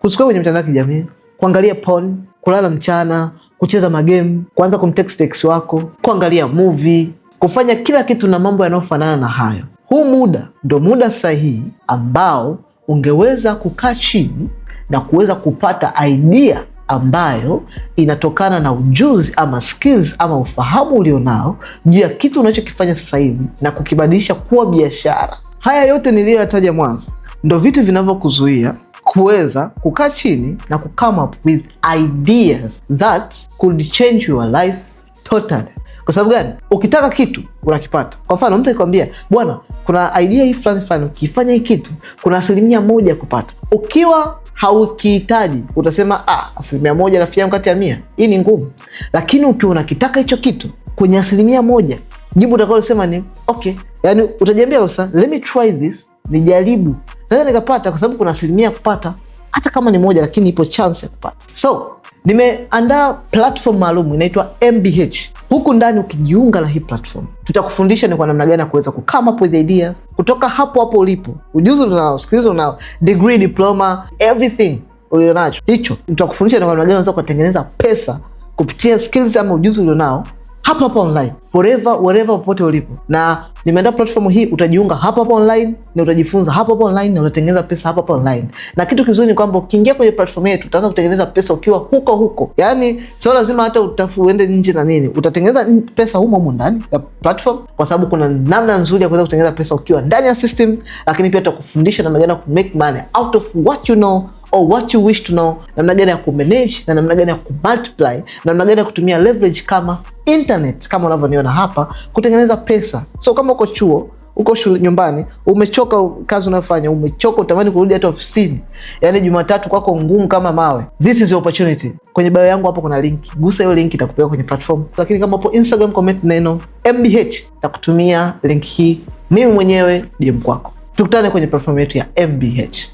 kuscroll kwenye mitandao ya kijamii, kuangalia porn, kulala mchana, kucheza magame, kuanza kumtext ex wako, kuangalia movie, kufanya kila kitu na mambo yanayofanana na hayo. Huu muda ndo muda sahihi ambao ungeweza kukaa chini na kuweza kupata idea ambayo inatokana na ujuzi ama skills ama ufahamu ulionao juu ya kitu unachokifanya sasa hivi na kukibadilisha kuwa biashara. Haya yote niliyoyataja mwanzo ndo vitu vinavyokuzuia kuweza kukaa chini na come up with ideas that could change your life totally. Kwa sababu gani? Ukitaka kitu unakipata. Kwa mfano mtu akikwambia, bwana, kuna idea hii fulani, ukifanya hii kitu kuna 1% kupata. Ukiwa haukihitaji utasema 1% rafiki yangu kati ya 100. Hii ni ngumu. Lakini ukiwa unakitaka hicho kitu kwenye 1%, jibu utakalosema ni okay. Yani utajiambia sasa, let me try this, nijaribu. Naweza nikapata kwa sababu kuna 1% kupata, hata kama ni 1, lakini ipo chance ya kupata. So, nimeandaa platform maalum inaitwa MBH. Huku ndani ukijiunga na hii platform, tutakufundisha ni kwa namna gani ya kuweza come up with ideas kutoka hapo ulipo. Ujuzi unao, skills unao, degree, diploma, everything ulionacho. Hicho tutakufundisha ni kwa namna gani unaweza kutengeneza pesa kupitia skills ama ujuzi ulionao hapa online, wherever popote ulipo. Na nimeandaa platform hii, utajiunga hapa online na utajifunza hapa online na utatengeneza pesa hapa online. Na kitu kizuri ni kwamba ukiingia kwenye platform yetu utaanza kutengeneza pesa ukiwa huko. Yani sio lazima hata uende nje na nini. Utatengeneza pesa humo ndani ya platform, kwa sababu kuna namna nzuri ya kuweza kutengeneza pesa ukiwa ndani ya system, lakini pia tutakufundisha namna gani ya make money out of what you know or what you wish to know, namna gani ya kumanage na namna gani ya kumultiply, namna gani ya kutumia leverage kama internet, kama unavyoniona hapa, kutengeneza pesa. So kama uko chuo, uko shule, nyumbani, umechoka kazi unayofanya, umechoka, utamani kurudi hata ofisini, yani Jumatatu kwako ngumu kama mawe, this is your opportunity. Kwenye bio yangu hapo kuna link, gusa hiyo link, itakupeleka kwenye platform. Lakini kama upo Instagram, comment neno MBH, nitakutumia link hii mimi mwenyewe DM kwako. Tukutane kwenye platform yetu ya MBH.